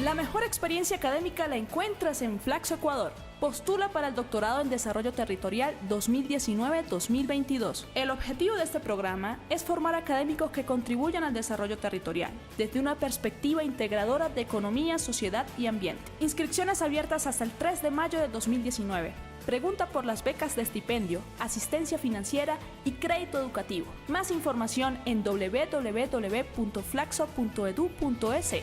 La mejor experiencia académica la encuentras en Flaxo Ecuador. Postula para el doctorado en Desarrollo Territorial 2019-2022. El objetivo de este programa es formar académicos que contribuyan al desarrollo territorial, desde una perspectiva integradora de economía, sociedad y ambiente. Inscripciones abiertas hasta el 3 de mayo de 2019. Pregunta por las becas de estipendio, asistencia financiera y crédito educativo. Más información en www.flaxo.edu.es.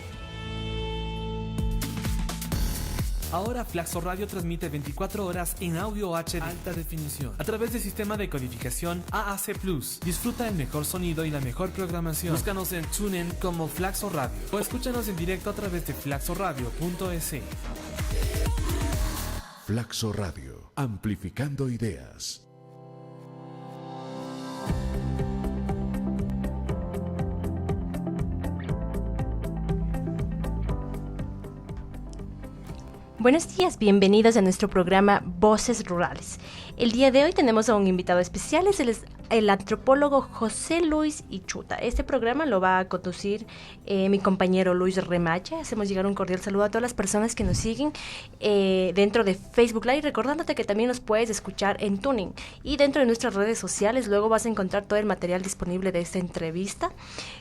Ahora Flaxo Radio transmite 24 horas en audio HD alta definición a través del sistema de codificación AAC+. Disfruta el mejor sonido y la mejor programación. Búscanos en TuneIn como Flaxo Radio o escúchanos en directo a través de flaxoradio.es. Flaxo Radio, amplificando ideas. Buenos días, bienvenidos a nuestro programa Voces Rurales. El día de hoy tenemos a un invitado especial, es el antropólogo José Luis Ichuta. Este programa lo va a conducir mi compañero Luis Remaya. Hacemos llegar un cordial saludo a todas las personas que nos siguen dentro de Facebook Live, recordándote que también nos puedes escuchar en Tuning y dentro de nuestras redes sociales. Luego vas a encontrar todo el material disponible de esta entrevista,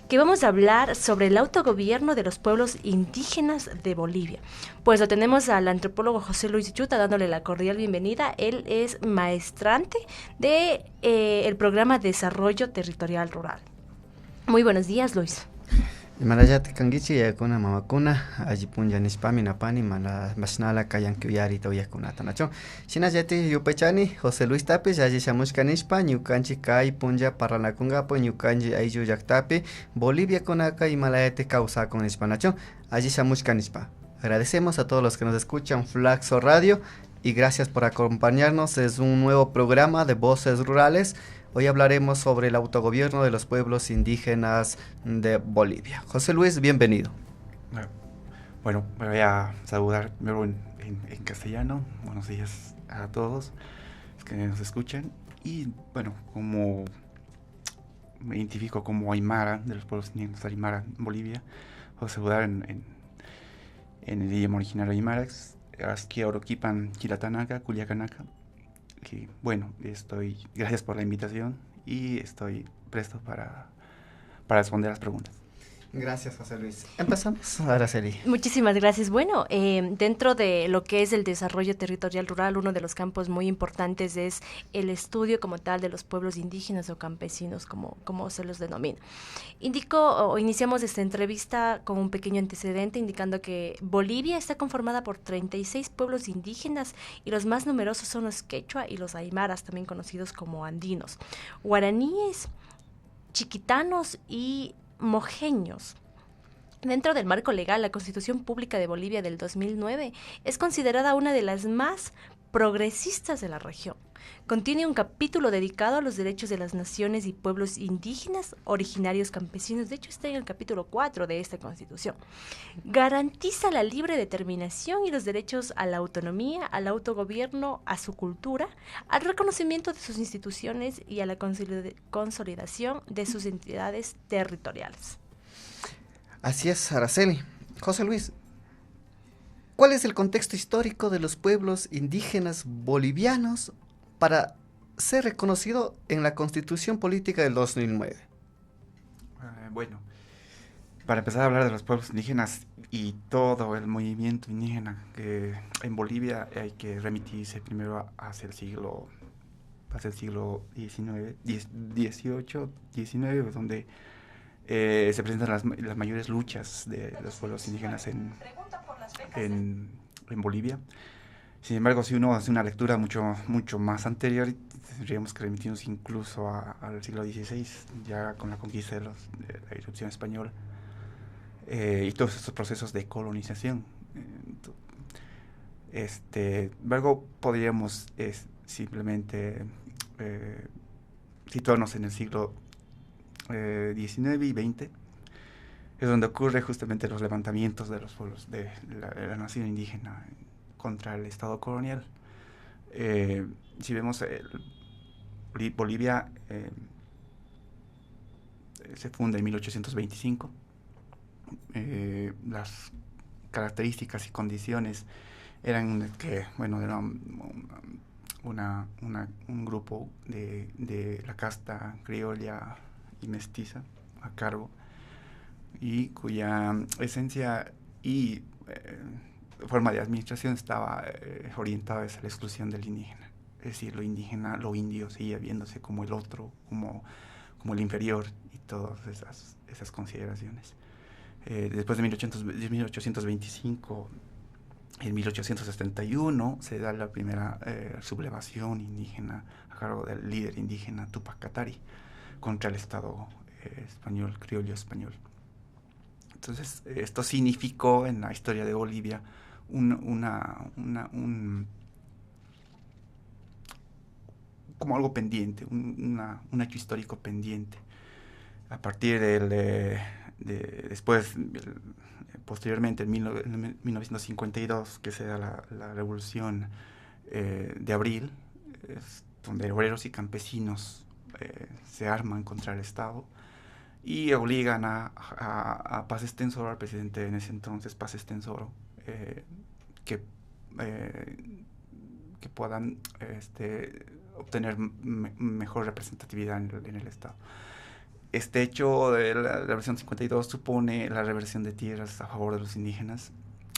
que vamos a hablar sobre el autogobierno de los pueblos indígenas de Bolivia. Pues lo tenemos al antropólogo José Luis Ichuta dándole la cordial bienvenida. Él es maestrante de el programa Desarrollo Territorial Rural. Muy buenos días, Luis. Marayate kangichi yakuna mamakuna allipun yanispami napani mana masnala kayan kuyarita uyakunata nacho. Shinayati yupechani José Luis Tapes allí shamushkanispa ñukanchi kai punja paranakungapo ñukanchi ayllu llaktapi Bolivia kunaka Himalayate causa con nacho. Allí shamushkanispa. Agradecemos a todos los que nos escuchan Flaxo Radio y gracias por acompañarnos. Es un nuevo programa de Voces Rurales. Hoy hablaremos sobre el autogobierno de los pueblos indígenas de Bolivia. José Luis, bienvenido. Bueno, me voy a saludar primero en castellano. Buenos días a todos los que nos escuchan. Y bueno, como me identifico como Aymara, de los pueblos indígenas Aymara en Bolivia, voy a saludar en el idioma originario Aymara, Askia Oroquipan Quilatanaka, Culiacanaca. Y bueno, gracias por la invitación y estoy presto para responder las preguntas. Gracias, José Luis. Empezamos, Araceli. Muchísimas gracias. Bueno, dentro de lo que es el desarrollo territorial rural, uno de los campos muy importantes es el estudio como tal de los pueblos indígenas o campesinos, como se los denomina. Iniciamos esta entrevista con un pequeño antecedente indicando que Bolivia está conformada por 36 pueblos indígenas y los más numerosos son los quechua y los aymaras, también conocidos como andinos, guaraníes, chiquitanos y mojeños. Dentro del marco legal, la Constitución Pública de Bolivia del 2009 es considerada una de las más progresistas de la región. Contiene un capítulo dedicado a los derechos de las naciones y pueblos indígenas originarios campesinos. De hecho, está en el capítulo 4 de esta Constitución. Garantiza la libre determinación y los derechos a la autonomía, al autogobierno, a su cultura, al reconocimiento de sus instituciones y a la consolidación de sus entidades territoriales. Así es, Araceli. José Luis, ¿cuál es el contexto histórico de los pueblos indígenas bolivianos para ser reconocido en la Constitución Política del 2009? Bueno, para empezar a hablar de los pueblos indígenas y todo el movimiento indígena que en Bolivia, hay que remitirse primero hacia el siglo XIX, donde se presentan las mayores luchas de los pueblos indígenas en Bolivia. Sin embargo, si uno hace una lectura mucho más anterior, tendríamos que remitirnos incluso al siglo XVI, ya con la conquista de la irrupción española, y todos estos procesos de colonización. Luego podríamos simplemente situarnos en el siglo XIX y XX, es donde ocurre justamente los levantamientos de los pueblos de la nación indígena contra el Estado colonial. Si vemos, Bolivia se funda en 1825. Las características y condiciones eran que, bueno, era un grupo de la casta criolla y mestiza a cargo, y cuya esencia y forma de administración estaba orientada hacia la exclusión del indígena. Es decir, lo indígena, lo indio, seguía viéndose como el otro, como el inferior, y todas esas consideraciones. Después de 1825, en 1871 se da la primera sublevación indígena a cargo del líder indígena Túpac Katari contra el Estado español, criollo español. Entonces, esto significó en la historia de Bolivia como algo pendiente, un hecho histórico pendiente. A partir posteriormente, en 1952, que se da la revolución de abril, donde obreros y campesinos se arman contra el Estado y obligan a Paz Estenssoro, al presidente en ese entonces, Paz Estenssoro, que puedan obtener mejor representatividad en el Estado. Este hecho de la reversión 52 supone la reversión de tierras a favor de los indígenas,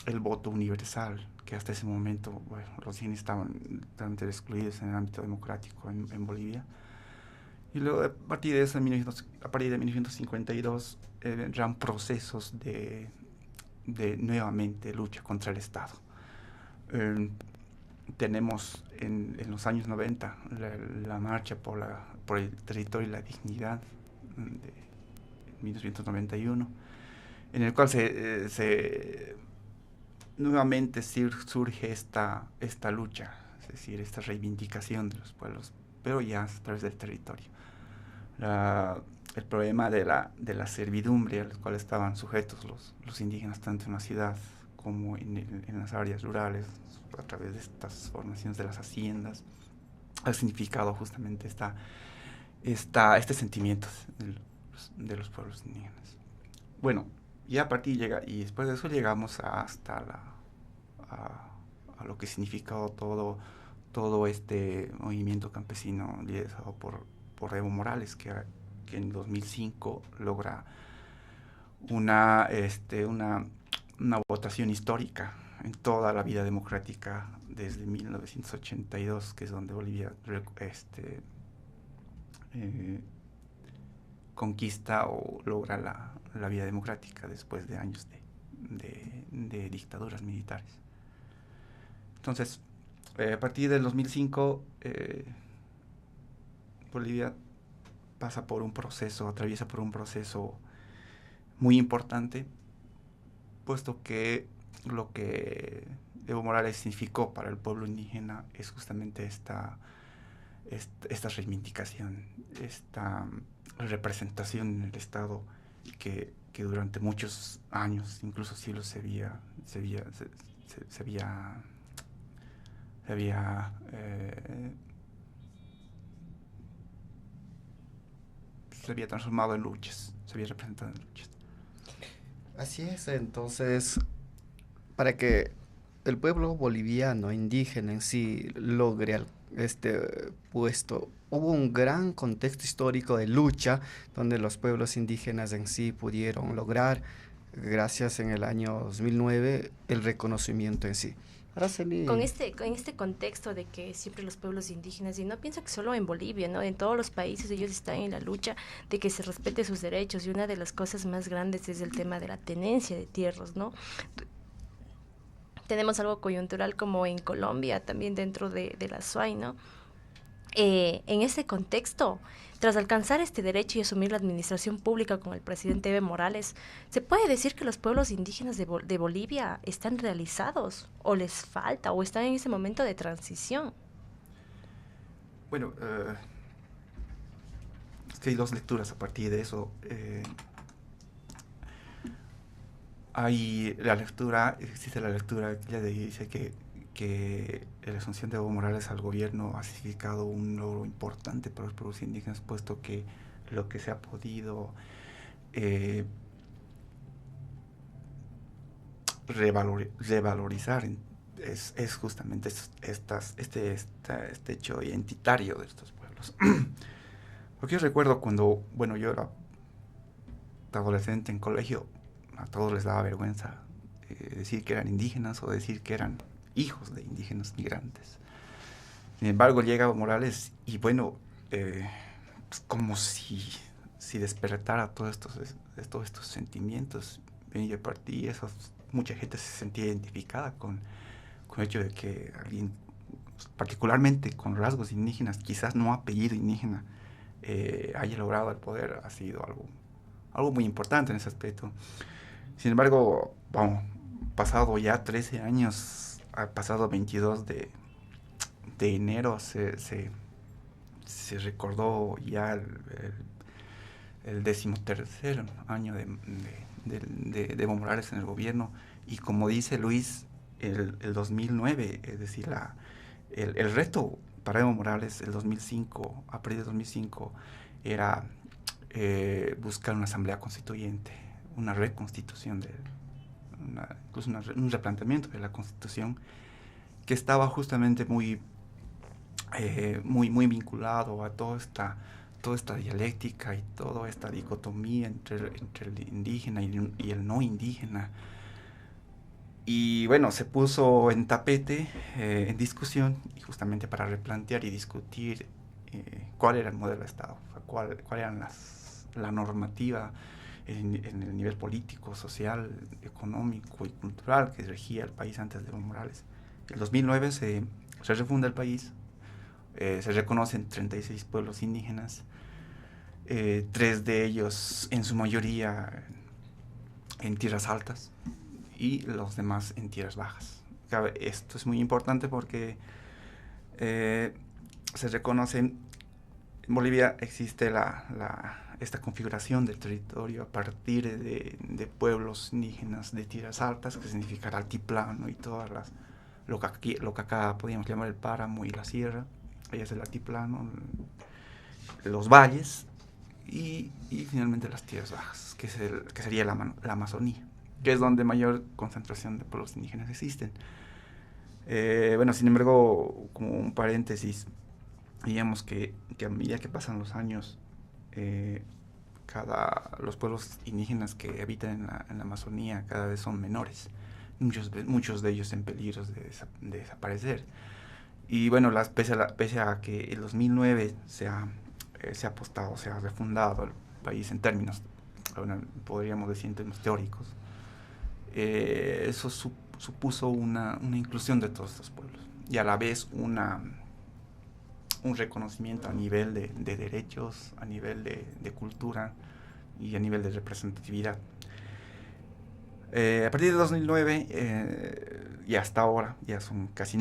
el voto universal, que hasta ese momento, bueno, los indígenas estaban totalmente excluidos en el ámbito democrático en Bolivia. Y luego, a partir de eso, a partir de 1952, vendrán procesos de nuevamente lucha contra el Estado. Tenemos en los años 90 la marcha por el territorio y la dignidad de 1991, en el cual nuevamente surge esta lucha, es decir, esta reivindicación de los pueblos, pero ya a través del territorio. El problema de la servidumbre al cual estaban sujetos los indígenas, tanto en la ciudad como en las áreas rurales, a través de estas formaciones de las haciendas, ha significado justamente este sentimiento de los pueblos indígenas. Bueno, y después de eso llegamos hasta a lo que significó todo este movimiento campesino liderado por Evo Morales, que en 2005 logra una votación histórica en toda la vida democrática desde 1982, que es donde Bolivia conquista o logra la vida democrática después de años de dictaduras militares. Entonces, a partir del 2005, Bolivia atraviesa por un proceso muy importante, puesto que lo que Evo Morales significó para el pueblo indígena es justamente esta reivindicación, esta representación en el Estado que durante muchos años, incluso siglos, se había transformado en luchas, se había representado en luchas. Así es. Entonces, para que el pueblo boliviano indígena en sí logre este puesto, hubo un gran contexto histórico de lucha donde los pueblos indígenas en sí pudieron lograr, gracias en el año 2009, el reconocimiento en sí. Araceli. Con este contexto de que siempre los pueblos indígenas, y no pienso que solo en Bolivia, ¿no? En todos los países ellos están en la lucha de que se respete sus derechos, y una de las cosas más grandes es el tema de la tenencia de tierras, ¿no? Tenemos algo coyuntural como en Colombia, también dentro de la SUAY, ¿no? En ese contexto, tras alcanzar este derecho y asumir la administración pública con el presidente Evo Morales, ¿se puede decir que los pueblos indígenas de Bolivia están realizados o les falta o están en ese momento de transición? Bueno, es que hay dos lecturas a partir de eso. Existe la lectura que dice que la asunción de Evo Morales al gobierno ha significado un logro importante para los pueblos indígenas, puesto que lo que se ha podido revalorizar es justamente este hecho identitario de estos pueblos. Porque yo recuerdo cuando, bueno, yo era adolescente en colegio, a todos les daba vergüenza decir que eran indígenas o decir que eran hijos de indígenas migrantes. Sin embargo, llega Morales y bueno, como si despertara todos estos sentimientos. Y a partir de eso, mucha gente se sentía identificada con el hecho de que alguien, particularmente con rasgos indígenas, quizás no apellido indígena, haya logrado el poder. Ha sido algo muy importante en ese aspecto. Sin embargo, vamos, pasado ya 13 años, pasado 22 de enero, se recordó ya el 13º año de Evo Morales en el gobierno, y como dice Luis, el 2009, es decir, el reto para Evo Morales, el 2005, a partir de 2005, era buscar una asamblea constituyente, una reconstitución incluso un replanteamiento de la Constitución, que estaba justamente muy vinculado a toda esta dialéctica y toda esta dicotomía entre el indígena y el no indígena. Y bueno, se puso en tapete, en discusión, y justamente para replantear y discutir cuál era el modelo de Estado, cuál era la normativa en el nivel político, social, económico y cultural que regía el país antes de Evo Morales. En 2009 se refunda el país, se reconocen 36 pueblos indígenas, 3 de ellos en su mayoría en tierras altas y los demás en tierras bajas. Esto es muy importante porque se reconocen, en Bolivia existe esta configuración del territorio a partir de pueblos indígenas de tierras altas, que significa el altiplano y todas lo que acá podríamos llamar el páramo y la sierra. Ahí es el altiplano, los valles y finalmente las tierras bajas, que sería la Amazonía, que es donde mayor concentración de pueblos indígenas existen. Bueno, sin embargo, como un paréntesis, digamos que a medida que pasan los años, los pueblos indígenas que habitan en la Amazonía cada vez son menores, muchos de ellos en peligro de desaparecer. Y bueno, pese a que en 2009 se ha apostado, se ha refundado el país en términos, bueno, podríamos decir en términos teóricos, eso supuso una inclusión de todos estos pueblos y a la vez un reconocimiento a nivel de derechos, a nivel de cultura y a nivel de representatividad. A partir de 2009 y hasta ahora, ya son casi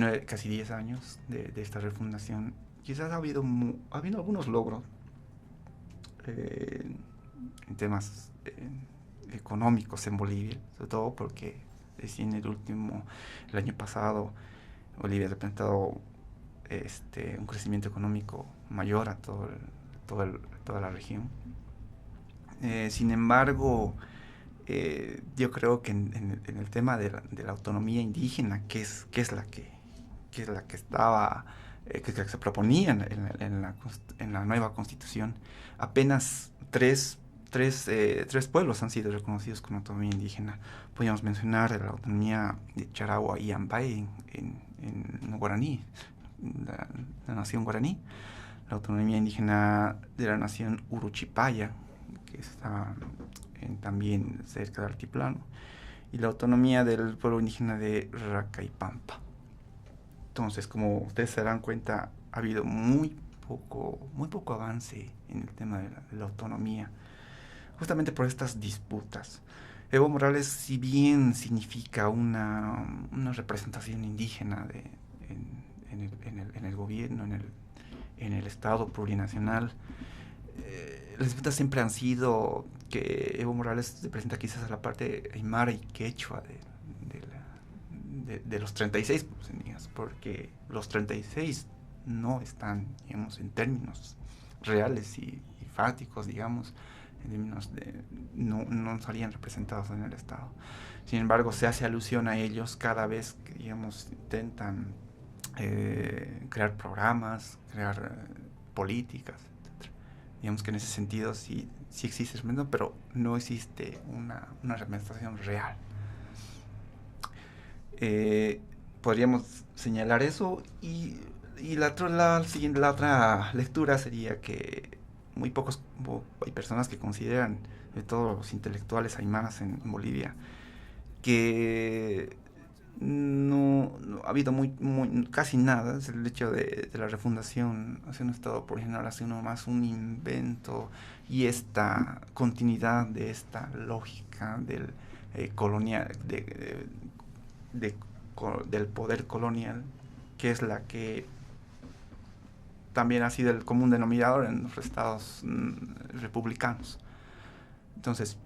10 años de esta refundación, quizás ha habido algunos logros en temas económicos en Bolivia, sobre todo porque recién el año pasado, Bolivia ha representado un crecimiento económico mayor a toda la región. Sin embargo, yo creo que en el tema de la autonomía indígena, que es la que estaba, que se proponía en la nueva Constitución, apenas 3 tres pueblos han sido reconocidos con autonomía indígena. Podríamos mencionar la autonomía de Charagua y Ambay en guaraní, la nación guaraní, la autonomía indígena de la nación Uruchipaya, que está también cerca del altiplano, y la autonomía del pueblo indígena de Racaipampa. Entonces, como ustedes se darán cuenta, ha habido muy poco avance en el tema de la autonomía, justamente por estas disputas. Evo Morales, si bien significa una representación indígena en el gobierno, en el Estado plurinacional, las disputas siempre han sido que Evo Morales representa quizás a la parte aymara y quechua de los 36 pueblos indígenas, porque los 36 no están, digamos, en términos reales y fácticos, digamos, en términos no salían representados en el Estado. Sin embargo, se hace alusión a ellos cada vez que, digamos, intentan crear programas, crear políticas, etc. Digamos que en ese sentido sí existe el, pero no existe una representación real. Podríamos señalar eso, y la otra lectura sería que hay personas que consideran, de todos los intelectuales aymaras en Bolivia, que no ha habido casi nada. Es el hecho de la refundación hacia un Estado plurinacional, hacia uno más un invento, y esta continuidad de esta lógica del colonial, del poder colonial, que es la que también ha sido el común denominador en los estados republicanos. Entonces,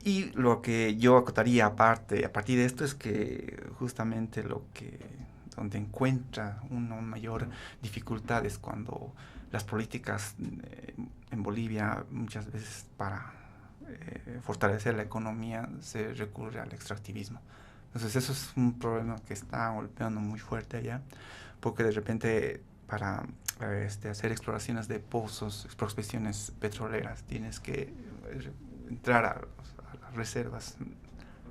y lo que yo acotaría a partir de esto es que justamente donde encuentra una mayor dificultad es cuando las políticas en Bolivia, muchas veces para fortalecer la economía, se recurre al extractivismo. Entonces eso es un problema que está golpeando muy fuerte allá, porque de repente para hacer exploraciones de pozos, prospecciones petroleras, tienes que entrar a las reservas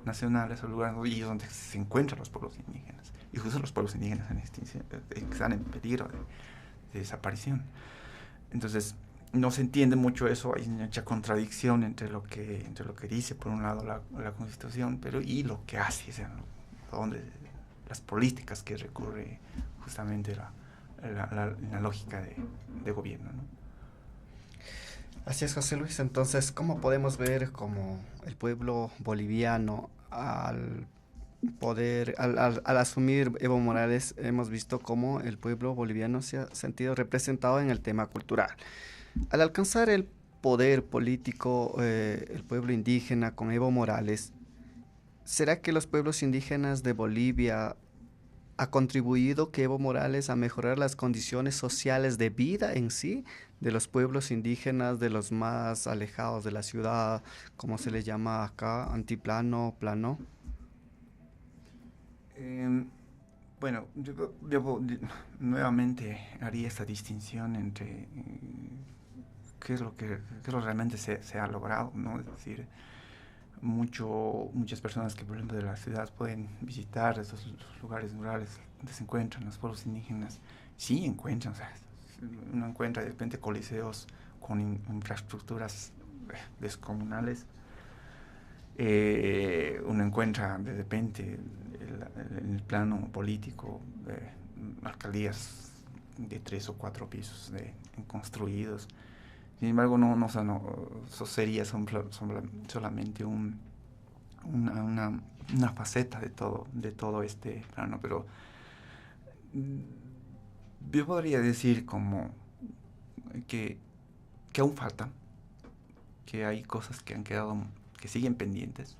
nacionales, o lugares donde se encuentran los pueblos indígenas, y justo los pueblos indígenas en extinción, están en peligro de desaparición. Entonces no se entiende mucho eso, hay mucha contradicción entre lo que dice por un lado la Constitución, y lo que hace, o sea, las políticas que recurre justamente la lógica de gobierno, ¿no? Así es, José Luis. Entonces, ¿cómo podemos ver como el pueblo boliviano al asumir Evo Morales, hemos visto cómo el pueblo boliviano se ha sentido representado en el tema cultural? Al alcanzar el poder político, el pueblo indígena con Evo Morales, ¿será que los pueblos indígenas de Bolivia ha contribuido que Evo Morales a mejorar las condiciones sociales de vida en sí de los pueblos indígenas, de los más alejados de la ciudad, como se les llama acá, antiplano, plano? Bueno, yo nuevamente haría esta distinción entre qué es lo que realmente se ha logrado, ¿no? Es decir, muchas personas que, por ejemplo, de la ciudad pueden visitar esos lugares rurales donde se encuentran los pueblos indígenas. Sí encuentran, o sea, uno encuentra de repente coliseos con infraestructuras descomunales. Uno encuentra de repente en el plano político alcaldías de 3 o 4 pisos construidos. Sin embargo, eso sería solamente una faceta de todo este plano, pero yo podría decir como que aún falta, que hay cosas que han quedado, que siguen pendientes,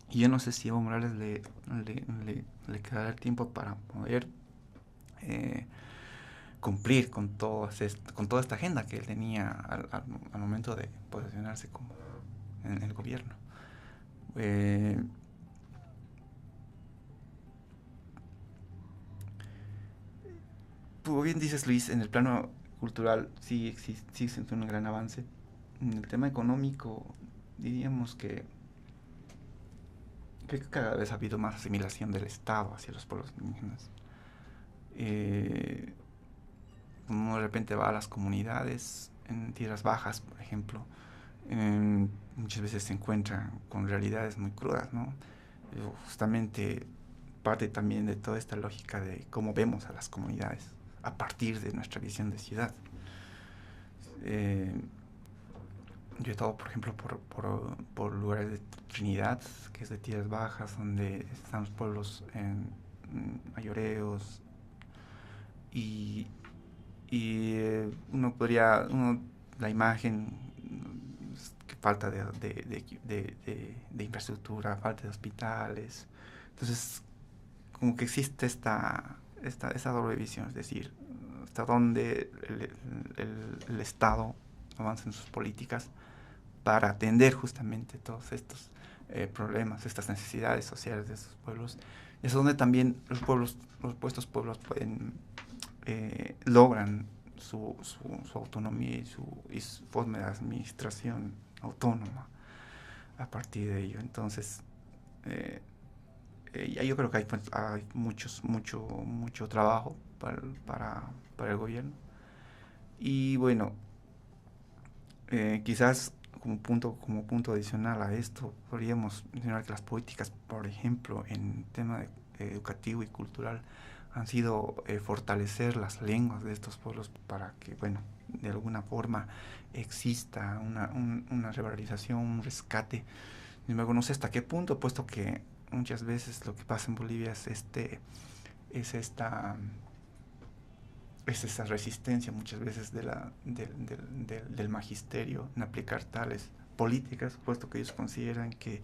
y yo no sé si a Evo Morales le quedará el tiempo para poder cumplir con toda esta agenda que él tenía al momento de posicionarse como en el gobierno. Como bien dices, Luis, en el plano cultural sí existe un gran avance. en el tema económico, diríamos que cada vez ha habido más asimilación del Estado hacia los pueblos indígenas. Uno de repente va a las comunidades en tierras bajas, por ejemplo, muchas veces se encuentran con realidades muy crudas, ¿no? Justamente parte también de toda esta lógica de cómo vemos a las comunidades a partir de nuestra visión de ciudad. Yo he estado, por ejemplo, por lugares de Trinidad, que es de tierras bajas, donde están los pueblos mayoreos, y la imagen, que falta de infraestructura, falta de hospitales. Entonces, como que existe esa doble visión, es decir, hasta dónde el Estado avanza en sus políticas para atender justamente todos estos problemas, estas necesidades sociales de esos pueblos. Es donde también estos pueblos logran su autonomía y su forma de administración autónoma a partir de ello. Entonces, yo creo que hay mucho trabajo para el gobierno. Y bueno, quizás como punto adicional a esto, podríamos mencionar que las políticas, por ejemplo, en tema educativo y cultural, han sido fortalecer las lenguas de estos pueblos para que, bueno, de alguna forma exista una revalorización, un rescate. Sin embargo, no sé hasta qué punto, puesto que muchas veces lo que pasa en Bolivia es esa resistencia muchas veces del magisterio en aplicar tales políticas, puesto que ellos consideran que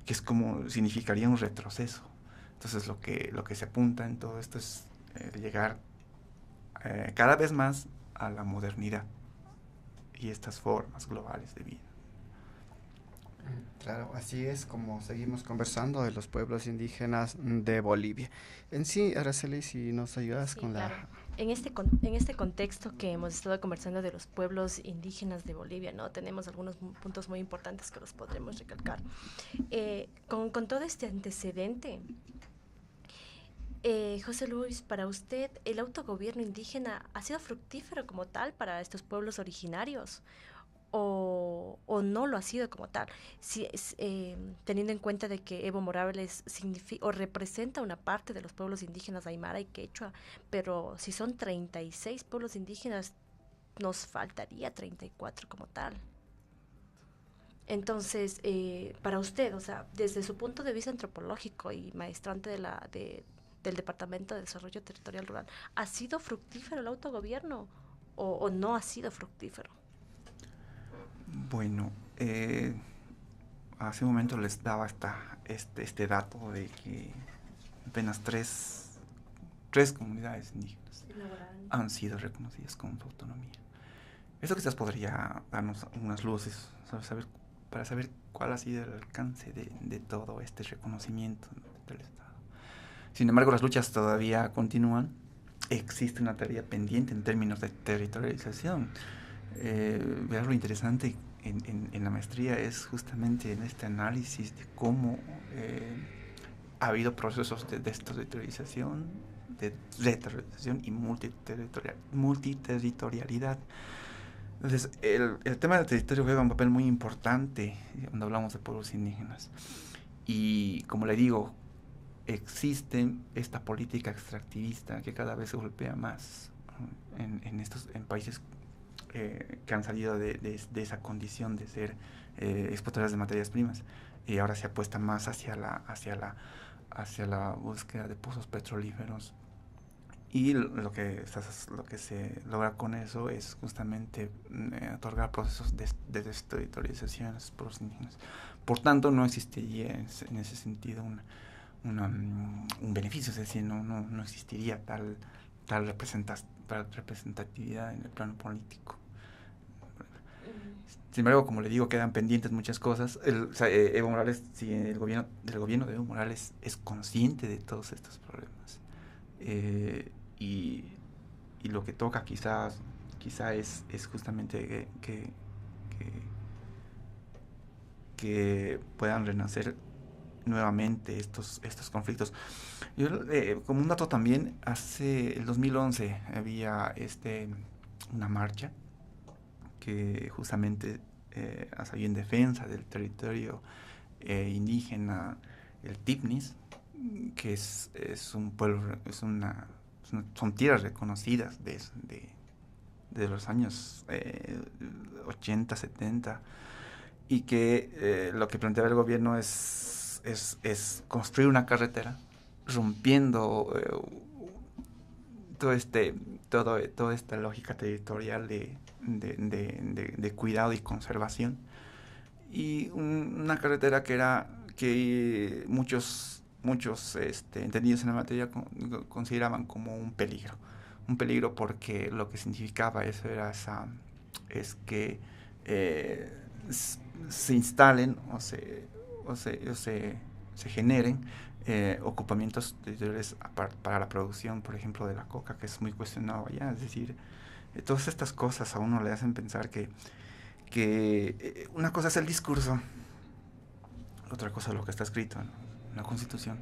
es como significaría un retroceso. Entonces lo que se apunta en todo esto es llegar cada vez más a la modernidad y estas formas globales de vida. Claro, así es como seguimos conversando de los pueblos indígenas de Bolivia. En sí, Araceli, si nos ayudas con claro. la... En este contexto que hemos estado conversando de los pueblos indígenas de Bolivia, ¿no? Tenemos algunos puntos muy importantes que los podremos recalcar. Con todo este antecedente, José Luis, para usted, ¿el autogobierno indígena ha sido fructífero como tal para estos pueblos originarios? ¿O no lo ha sido como tal? Teniendo en cuenta de que Evo Morales representa una parte de los pueblos indígenas aymara y quechua, pero si son 36 pueblos indígenas, nos faltaría 34 como tal. Entonces, para usted, o sea, desde su punto de vista antropológico y maestrante del Departamento de Desarrollo Territorial Rural, ¿ha sido fructífero el autogobierno o no ha sido fructífero? Bueno, hace un momento les daba este dato de que apenas tres comunidades indígenas han sido reconocidas con su autonomía. Esto quizás podría darnos unas luces para saber cuál ha sido el alcance de todo este reconocimiento del Estado. Sin embargo, las luchas todavía continúan. Existe una tarea pendiente en términos de territorialización. Ver lo interesante en la maestría es justamente en este análisis de cómo ha habido procesos de desterritorialización, de reterritorialización y multiterritorialidad. Entonces, el tema del territorio juega un papel muy importante cuando hablamos de pueblos indígenas. Y como le digo, existe esta política extractivista que cada vez se golpea más en países que han salido de esa condición de ser exportadores de materias primas, y ahora se apuesta más hacia la búsqueda de pozos petrolíferos, y lo que se logra con eso es justamente otorgar procesos de desterritorialización a los pueblos indígenas. Por tanto, no existiría en ese sentido un beneficio, es decir, no existiría tal representatividad en el plano político. Sin embargo, como le digo, quedan pendientes muchas cosas. Evo Morales, el gobierno de Evo Morales es consciente de todos estos problemas. Y lo que toca quizá es justamente que que puedan renacer nuevamente estos conflictos. Yo, como un dato también, hace el 2011 había una marcha que justamente ha salido en defensa del territorio indígena, el Tipnis, que es un pueblo, son tierras reconocidas de los años 80, 70, y que lo que planteaba el gobierno es construir una carretera rompiendo toda esta lógica territorial de cuidado y conservación, y una carretera que muchos entendidos en la materia consideraban como un peligro porque lo que significaba eso es que se instalen o se generen ocupamientos territoriales para la producción, por ejemplo, de la coca, que es muy cuestionado allá. Es decir, todas estas cosas a uno le hacen pensar que una cosa es el discurso, otra cosa es lo que está escrito en la Constitución,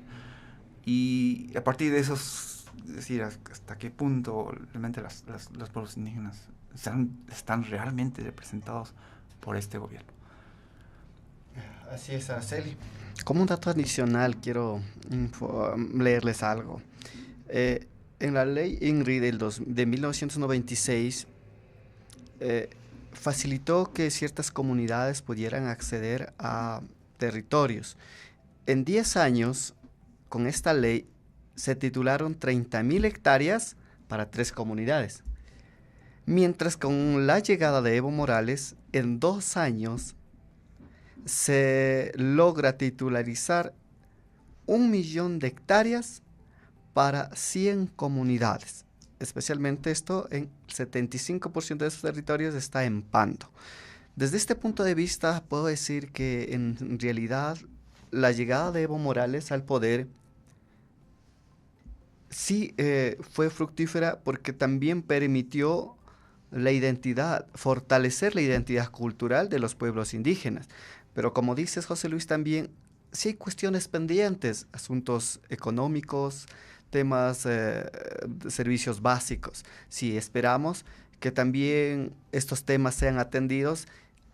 y a partir de eso, es decir, hasta qué punto realmente los pueblos indígenas están realmente representados por este gobierno. Así es, Araceli. Como un dato adicional, quiero leerles algo. En la ley INRI de 1996, facilitó que ciertas comunidades pudieran acceder a territorios. En 10 años, con esta ley, se titularon 30.000 hectáreas para 3 comunidades. Mientras con la llegada de Evo Morales, en 2 años, se logra titularizar 1.000.000 de hectáreas para 100 comunidades. Especialmente esto, en 75% de esos territorios está en Pando. Desde este punto de vista, puedo decir que en realidad la llegada de Evo Morales al poder sí fue fructífera, porque también permitió fortalecer la identidad cultural de los pueblos indígenas. Pero como dices, José Luis, también sí hay cuestiones pendientes, asuntos económicos, temas de servicios básicos. Sí, esperamos que también estos temas sean atendidos.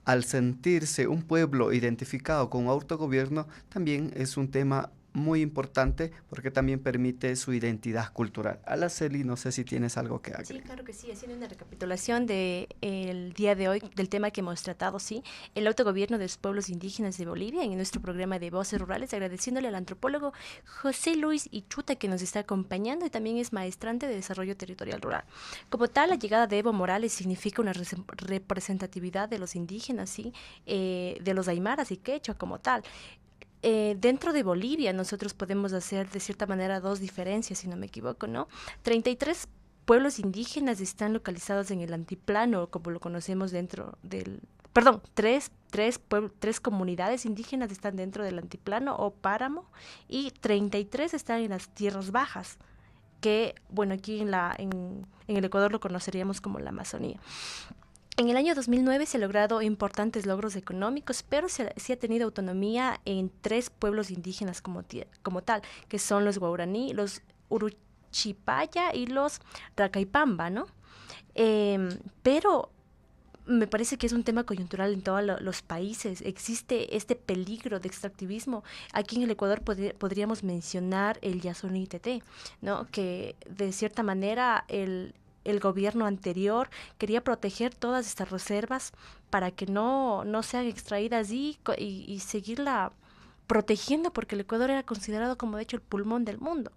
Al sentirse un pueblo identificado con autogobierno, también es un tema muy importante, porque también permite su identidad cultural. Araceli, no sé si tienes algo que agregar. Sí, claro que sí, haciendo una recapitulación del día de hoy, del tema que hemos tratado, sí, el autogobierno de los pueblos indígenas de Bolivia, en nuestro programa de Voces Rurales, agradeciéndole al antropólogo José Luis Ichuta, que nos está acompañando y también es maestrante de desarrollo territorial rural. Como tal, la llegada de Evo Morales significa una representatividad de los indígenas, sí, de los aymaras y quechua como tal. Dentro de Bolivia nosotros podemos hacer de cierta manera 2 diferencias, si no me equivoco, ¿no? 33 pueblos indígenas están localizados en el altiplano, como lo conocemos dentro del... Perdón, tres comunidades indígenas están dentro del altiplano o páramo, y 33 están en las tierras bajas, que, bueno, aquí en el Ecuador lo conoceríamos como la Amazonía. En el año 2009 se han logrado importantes logros económicos, pero sí ha tenido autonomía en 3 pueblos indígenas como tal, que son los guaraní, los uruchipaya y los racaipamba, ¿no? Pero me parece que es un tema coyuntural en todos los países. Existe este peligro de extractivismo. Aquí en el Ecuador podríamos mencionar el Yasuní Teté, ¿no? Que de cierta manera el gobierno anterior quería proteger todas estas reservas para que no sean extraídas y seguirla protegiendo, porque el Ecuador era considerado como de hecho el pulmón del mundo.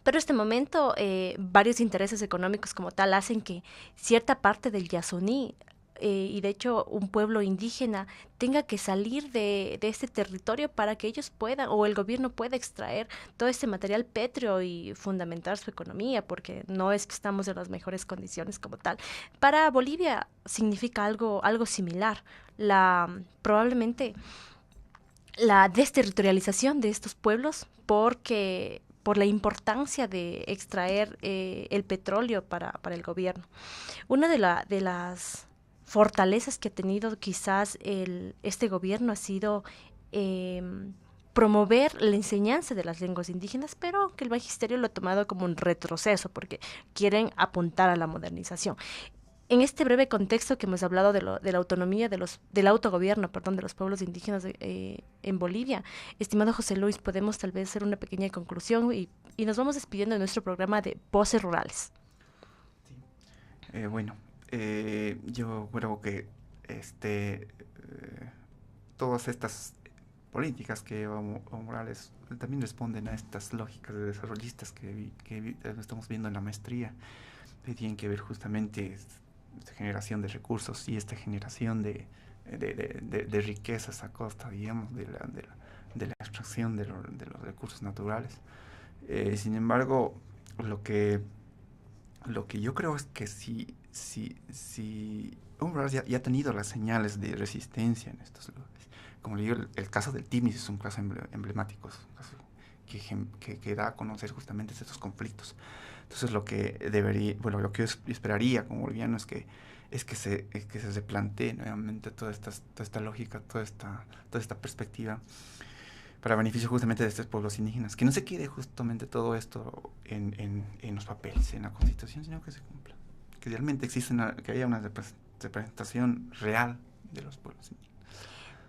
Pero en este momento varios intereses económicos como tal hacen que cierta parte del Yasuní y de hecho un pueblo indígena tenga que salir de este territorio para que ellos puedan, o el gobierno pueda extraer todo este material pétreo y fundamentar su economía, porque no es que estamos en las mejores condiciones como tal. Para Bolivia significa algo similar, probablemente la desterritorialización de estos pueblos, porque por la importancia de extraer el petróleo para el gobierno. Una de las fortalezas que ha tenido quizás este gobierno ha sido promover la enseñanza de las lenguas indígenas, pero que el magisterio lo ha tomado como un retroceso porque quieren apuntar a la modernización. En este breve contexto que hemos hablado de la autonomía, del autogobierno, de los pueblos indígenas en Bolivia, estimado José Luis, podemos tal vez hacer una pequeña conclusión y nos vamos despidiendo de nuestro programa de Voces Rurales. Sí. Yo creo que todas estas políticas que Morales también responden a estas lógicas de desarrollistas que estamos viendo en la maestría, que tienen que ver justamente esta generación de recursos y esta generación de riquezas a costa, digamos, de la extracción de los recursos naturales. Sin embargo, lo que yo creo es que si Morales ya ha tenido las señales de resistencia en estos lugares. Como le digo, el caso del Timis es un caso emblemático, es un caso que da a conocer justamente estos conflictos. Entonces lo que yo esperaría como boliviano es que se replantee nuevamente toda esta lógica, toda esta perspectiva para beneficio justamente de estos pueblos indígenas, que no se quede justamente todo esto en los papeles, en la Constitución, sino que se cumpla, que realmente que haya una representación real de los pueblos indígenas.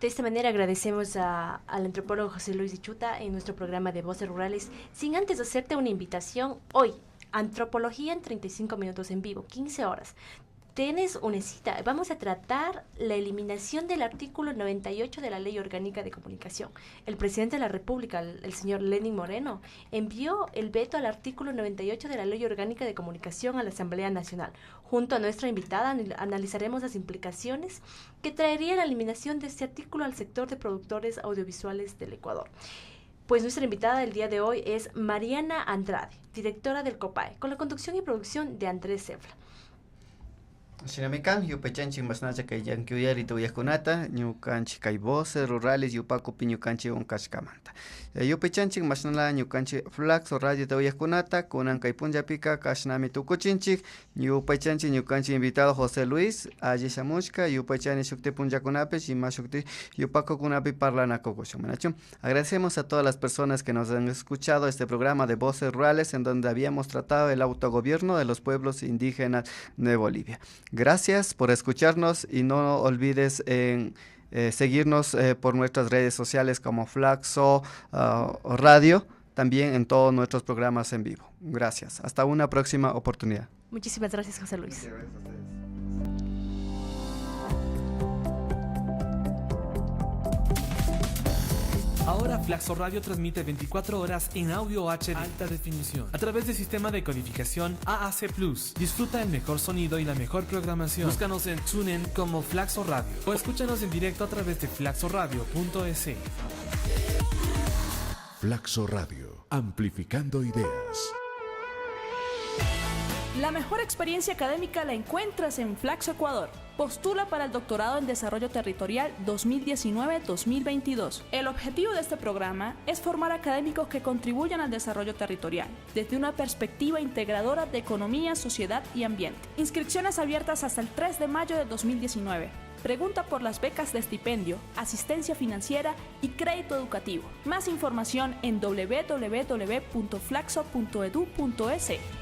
De esta manera agradecemos al antropólogo José Luis Ichuta en nuestro programa de Voces Rurales, sin antes hacerte una invitación hoy, Antropología en 35 minutos en vivo, 15 horas. Tienes una cita, vamos a tratar la eliminación del artículo 98 de la Ley Orgánica de Comunicación. El presidente de la República, el señor Lenín Moreno, envió el veto al artículo 98 de la Ley Orgánica de Comunicación a la Asamblea Nacional. Junto a nuestra invitada analizaremos las implicaciones que traería la eliminación de este artículo al sector de productores audiovisuales del Ecuador. Pues nuestra invitada del día de hoy es Mariana Andrade, directora del COPAE, con la conducción y producción de Andrés Cefla. Sinamikan, yupechanchi masnacha kay yankiuyari tuyakunata, ñukanchi kay Voces Rurales yupakupi ñukanchi unkashkamanta. Yupechanchi masnala ñukanchi Flaxo Radio tuyakunata, kunan kay punllapika kashnami tukuchinchik, yupechanchi ñukanchi invitado José Luis, allí shamushka, yupechani shukti punllakunapi, shima shukti yupakukunapi parlanakukushun. Agradecemos a todas las personas que nos han escuchado este programa de Voces Rurales en donde habíamos tratado el autogobierno de los pueblos indígenas de Bolivia. Gracias por escucharnos y no olvides seguirnos por nuestras redes sociales como Flaxo Radio, también en todos nuestros programas en vivo. Gracias. Hasta una próxima oportunidad. Muchísimas gracias, José Luis. Ahora Flaxo Radio transmite 24 horas en audio HD alta definición a través del sistema de codificación AAC+. Disfruta el mejor sonido y la mejor programación. Búscanos en TuneIn como Flaxo Radio o escúchanos en directo a través de flaxoradio.es. Flaxo Radio, amplificando ideas. La mejor experiencia académica la encuentras en Flaxo Ecuador. Postula para el Doctorado en Desarrollo Territorial 2019-2022. El objetivo de este programa es formar académicos que contribuyan al desarrollo territorial, desde una perspectiva integradora de economía, sociedad y ambiente. Inscripciones abiertas hasta el 3 de mayo de 2019. Pregunta por las becas de estipendio, asistencia financiera y crédito educativo. Más información en www.flaxo.edu.es.